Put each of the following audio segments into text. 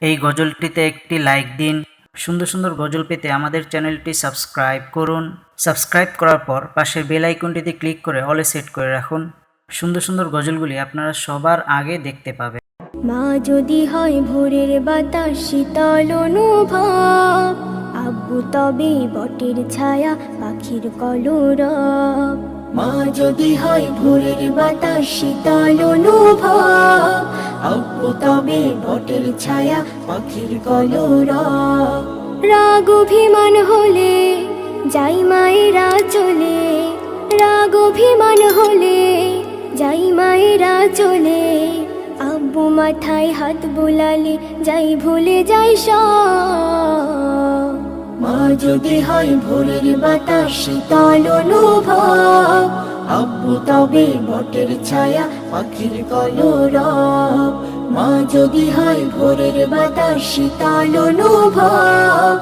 এই গজলটিতে একটি লাইক দিন। সুন্দর সুন্দর গজল পেতে আমাদের চ্যানেলটি সাবস্ক্রাইব করুন। সাবস্ক্রাইব করার পর পাশের বেল আইকনটিতে ক্লিক করে অলে সেট করে রাখুন। সুন্দর সুন্দর গজলগুলি আপনারা সবার আগে দেখতে পাবেন। মা যদি হয় ভোরের বাতাস শীতল অনুভব, আব্বু তবে বটের ছায়া পাখির কলরব। মা যদি হয় ভোরের বাতাস শীতল অনুভব, আব্বু তবে বটের ছায়া পাখির কলরব। রাগ অভিমান হলে যাই মায়েরা চলে, রাগ অভিমান হলে যাই মায়েরা চলে। আব্বু মাথায় হাত বুলালে যাই ভুলে যাই সব। মা যদি হয় ভোরের বাতাস শীতল অনুভব, আব্বু তবে বটের ছায়া পাখির কলরব। মা যদি হয় ভোরের বাতাস শীতল অনুভব,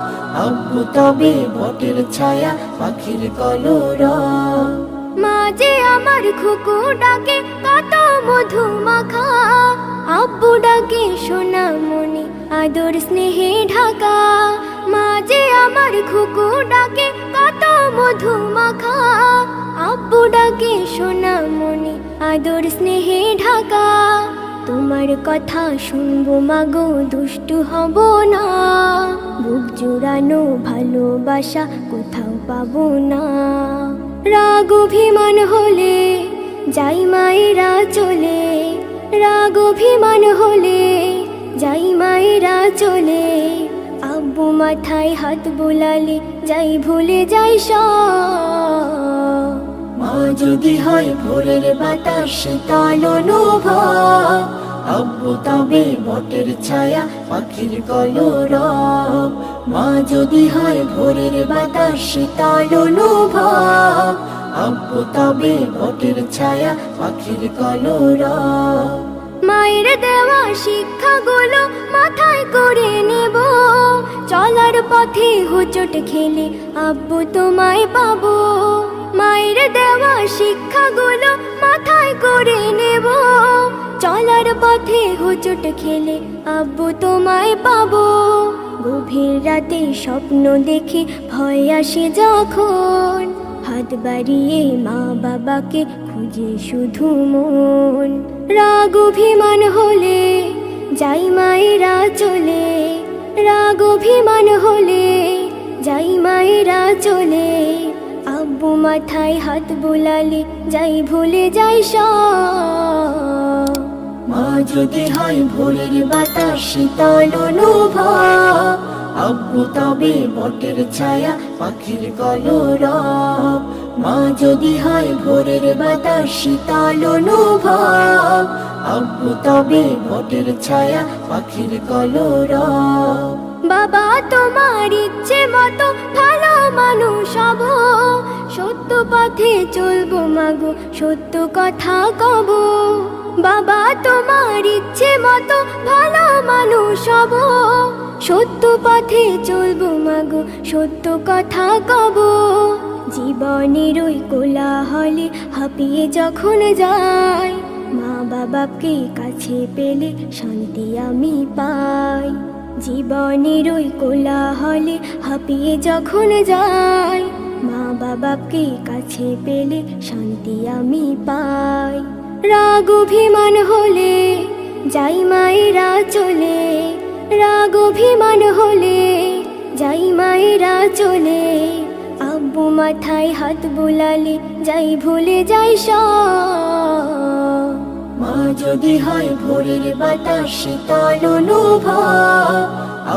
আব্বু তবে বটের ছায়া পাখির কলরব। মা যে আমার খুকু ডাকে কত মধু মাখা, আব্বু ডাকে সোনামণি আদর স্নেহে ঢাকা। মা যে আমার খুকু ডাকে কত মধু মাখা, আব্বু ডাকে সোনামণি আদর স্নেহে ঢাকা। তোমার কথা শুনবো মাগো দুষ্টু হব না, বুক জুড়ানো ভালোবাসা কোথাও পাবো না। রাগ অভিমান হলে যাই মায়েরা চলে, রাগ অভিমান হলে যাই মায়েরা চলে। আব্বু মাথায় হাত বুলালে যাই ভুলে যাই সব। মা যদি হয় ভোরের বাতাস শীতল অনুভব, আব্বু তবে বটের ছায়া পাখির কলরব। মা যদি হয় ভোরের বাতাস শীতল অনুভব, আব্বু তবে বটের ছায়া পাখির কলরব। মায়ের দেওয়া শিক্ষাগুলো মাথায় করে নেব, চলার পথে হোঁচট খেলে আব্বু তোমায় পাবো। মায়ের দেওয়া শিক্ষাগুলো মাথায় করে নেব, চলার পথে হোঁচট খেলে আব্বু তোমায় পাবো। গভীর রাতে স্বপ্ন দেখে ভয় আসে যখন, হাত বাড়িয়ে মা বাবাকে খুঁজে শুধু মন। রাগ অভিমান হলে যাই মায়েরা চলে, রাগ অভিমান হলে যাই মায়েরা চলে। আব্বু মাথায় হাত বুলালে যাই ভুলে যাই সব। মা যদি হয় ভোরের বাতাস শীতল অনুভব, আব্বু তবে বটের ছায়া পাখির কলরব। মা যদি হয় ভোরের বাতাস শীতল অনুভব, আব্বু তবে বটের ছায়া পাখির কলরব। বাবা তোমার ইচ্ছে মতো ভালো মানুষ হব, সত্য পথে চলবো মাগো সত্য কথা কব। বাবা তোমার ইচ্ছে মতো ভালো মানুষ হব, সত্য পথে চলবো মাগো সত্য কথা কব। জীবনের ওই কোলাহলে হাঁপিয়ে যখন যাই, মা বাবাকে কাছে পেলে শান্তি আমি পাই। জীবনের ওই কোলাহলে হাঁপিয়ে যখন যাই, মা বাবাকে কাছে পেলে শান্তি আমি পাই। রাগ অভিমান হলে যাই মায়েরা চলে, রাগ অভিমান হলে যাই মায়েরা চলে। আব্বু মাথায় হাত বুলালে যাই ভুলে যাই সব। মা যদি হয় ভোরের বাতাস শীতল অনুভব,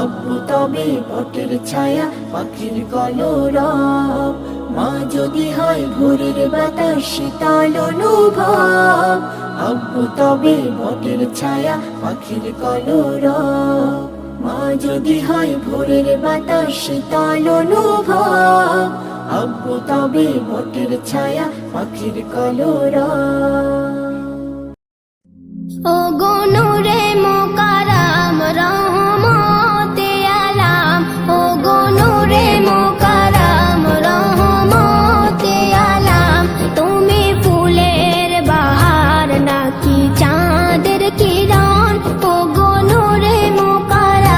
আব্বু তবে বটের ছায়া পাখির কলরব। মা যদি হয় ভোরের বাতাস শীতল অনুভব, আব্বু তবে বটের ছায়া পাখির কলরব। মা যদি হয় ভোরের বাতাস শীতল অনুভব, আব্বু তবে বটের ছায়া পাখির কলরব। ও গনুরে মোকারাম রহমতে আলাম, ও গনুরে মোকারাম রহমতে আলাম। তুমি ফুলের বাহার নাকি চাঁদের কিরণ, ও গনুরে মোকারাম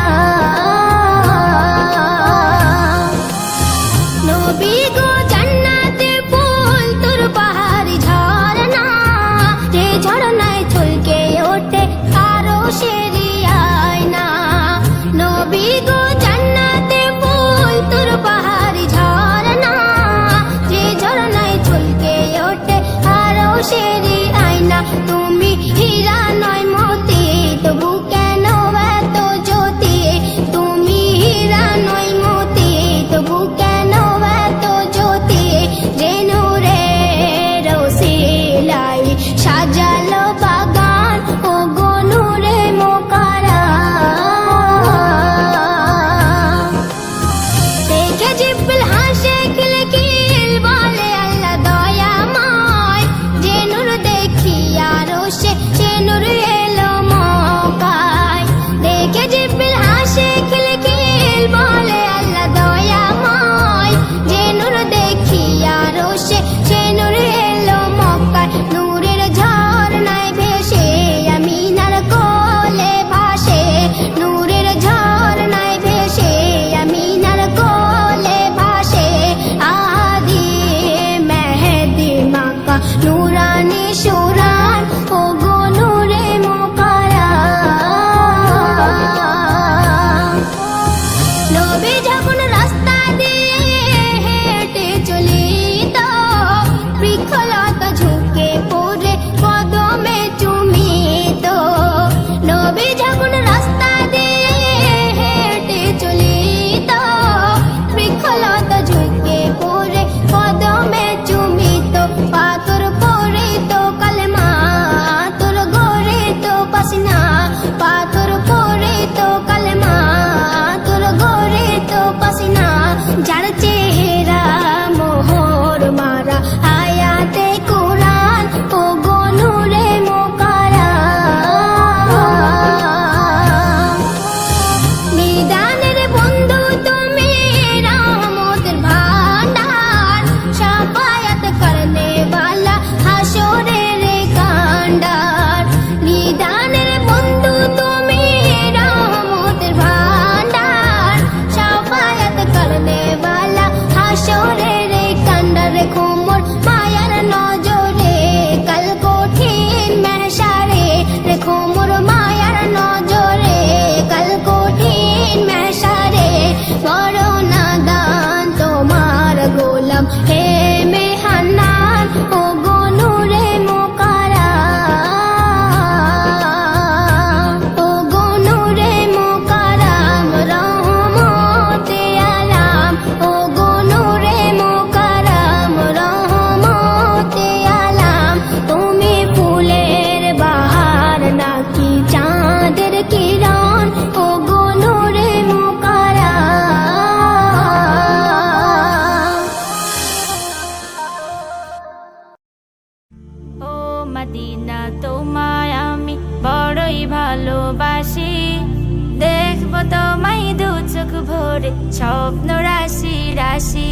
ভরে স্বপ্ন রাশি রাশি।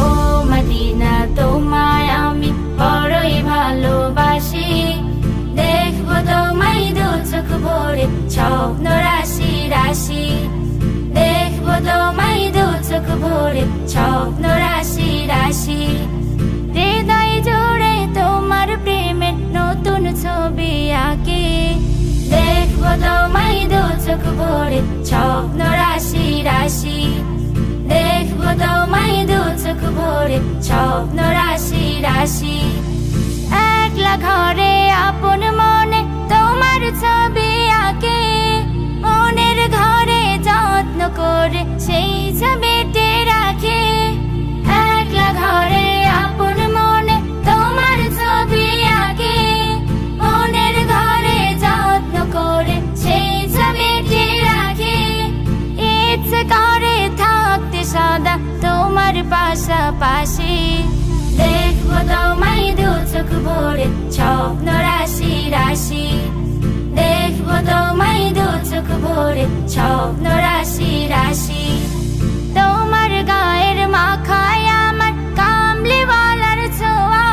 ও মদিনা তোমায় আমি বড়ই ভালোবাসি, দেখবো তোমায় দু চোখ ভরে স্বপ্ন রাশি রাশি, দেখবো তোমায় দু চোখ ভরে স্বপ্ন রাশি রাশি। হৃদয় জুড়ে তোমার প্রেমের নতুন ছবি আঁকি, দেখবো তোমায় দু চোখ ভরে স্বপ্ন রাশি রাশি, দেখবো তোমায় দু চোখ ভরে স্বপ্ন রাশি রাশি। একলা ঘরে আপন মনে তোমার ছবি আঁকে, মনের ঘরে যত্ন করে সেই ছবিটি রাখে। একলা ঘরে আপন মনে তোমার ছবি আঁকে, মনের ঘরে যত্ন করে সেই ছবিটি রাখে। ইচ্ছে করে থাকতে সদা তোমার পাশাপাশি, দেখবো তোমায় দু চোখ ভরে স্বপ্ন রাশি রাশি, দেখবো তোমায় দু চোখ ভরে স্বপ্ন রাশি রাশি। তোমার গায়ের মাখায় আমার কামলিওয়ালার ছোঁয়া,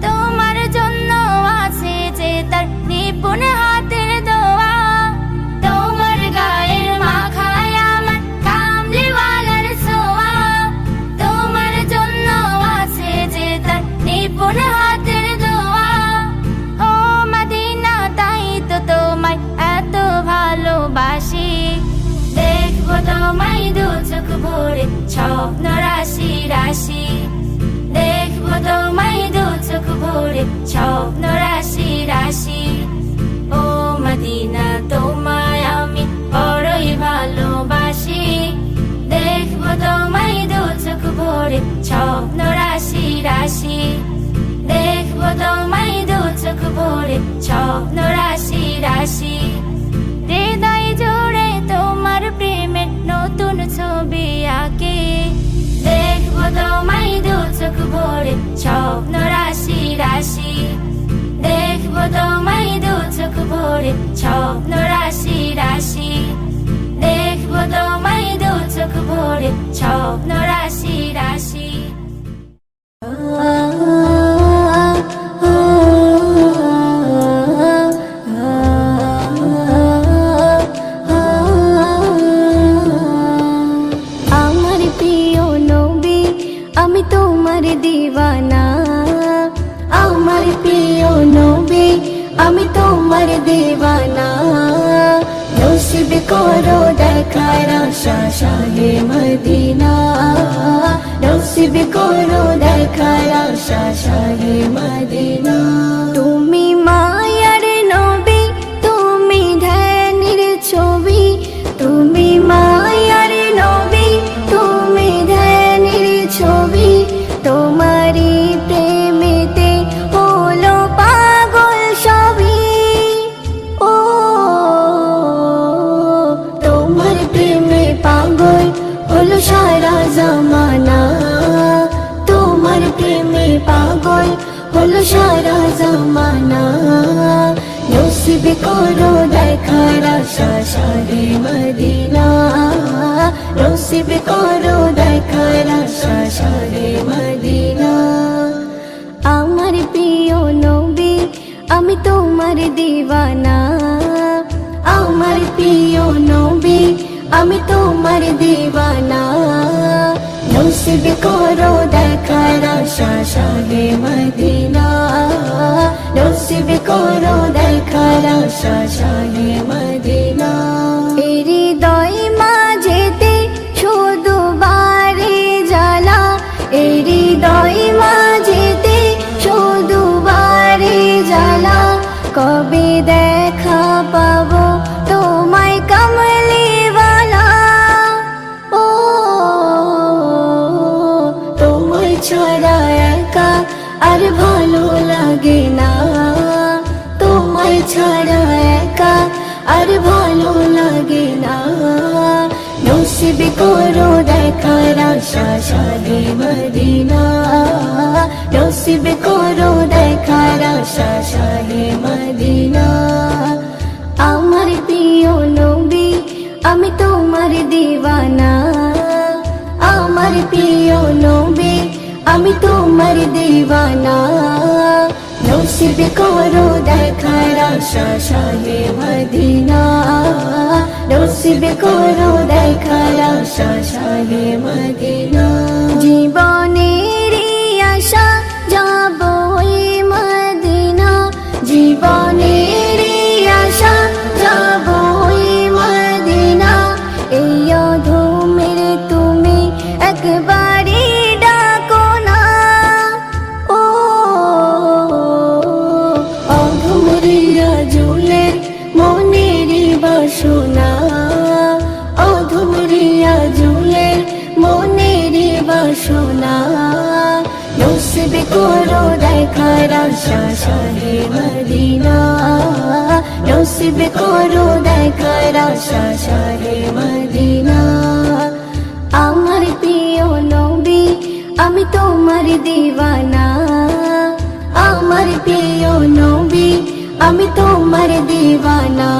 তোমার জন্য আছে যে তার নিপুণ হাতের দোয়া। তোমার গায়ের মাখায় আমার কামলিওয়ালার ছোঁয়া, তোমার জন্য আছে যে তার নিপুণ হাতের দোয়া। ও মদিনা তাই তো তোমায় এত ভালোবাসি, দেখবো তোমায় দু চোখ ভরে স্বপ্ন রাশি রাশি, দেখবো তোমায় দু চোখ ভরে স্বপ্ন রাশি রাশি। ও মদিনা তোমায় আমি বড়ই ভালোবাসি, দেখবো তোমায় দু চোখ ভরে স্বপ্ন রাশি রাশি, দেখবো তোমায় দু চোখ ভরে স্বপ্ন রাশি রাশি। হৃদয় জুড়ে তোমার প্রেমের নতুন ছবি আঁকি, দেখবো তোমায় দু চোখ ভরে স্বপ্ন রাশি রাশি, দেখবো তোমায় দু চোখ ভরে স্বপ্ন রাশি রাশি, দেখবো তোমায় দু চোখ ভরে স্বপ্ন রাশি রাশি। আমার প্রিয় নবী আমি তোমার দিওয়ানা, আমার প্রিয় নবী আমি তোমার দিওয়ানা। নসিব করো দেখার আশা শাহে মদিনা, নসিব করো দেখার আশা শাহে মদিনা। তুমি মায়ার নবী তুমি ধ্যানের ছবি, তুমি মায়ার নবী তুমি ধ্যানের ছবি। তোমারই প্রেমেতে হলো পাগল সবই, ও তোমার প্রেমে পাগল হলো সারা জামানা, তোমার প্রেমে পাগল হলো সারা জামানা। নসিব করো দেখার আশা শাহে মদিনা, নসিব করো দেখার আশা শাহে মদিনা। আমার প্রিয় নবী আমি তোমার দিওয়ানা, আমার প্রিয় নবী আমি তোমার দিওয়ানা। নসিব করো দেখার আশা শাহে মদিনা, নসিব করো দেখার আশা শাহে মদিনা। হৃদয় মাঝেতে শুধু বারে জ্বালা, হৃদয় মাঝেতে শুধু বারে জ্বালা। কবে দেখা পাবো তোমায় কামলিওয়ালা, ও তোমায় ছাড়া একা আর ভালো লাগে না, তোমায় ছাড়া একা আর ভালো লাগে না। নসিব করো দেখার আশা শাহে মদিনা, নসিব করো দেখার আশা শাহে মদিনা। আমার প্রিয় নবী আমি তোমার দিওয়ানা আমার প্রিয় নবী আমি তোমার দিওয়ানা নসিব করো দেখার আশা শাহে মদিনা নসিব করো দেখার আশা শাহে মদিনা জীবনের আশা যাব ওই মদিনা জীবনের আশা যাব ওই মদিনা এই অধমের তুমি একবারই ডাকো না ও অধমরিয়া জুলের মনের বাসনা অধমরিয়া জুলের মনের বাসনা নসিব করো দেখার আশা শাহে মদিনা নসিব করো দেখার আশা শাহে মদিনা আমার প্রিয় নবী আমি তোমার দিওয়ানা আমার প্রিয় নবী আমি তোমার দিওয়ানা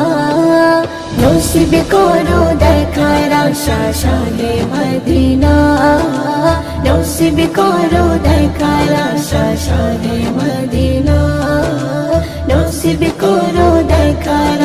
নসিব করো দেখার আশা শাহে মদিনা নসিব করো দেখার আশা শাহে মদিনা নসিব করো দেখার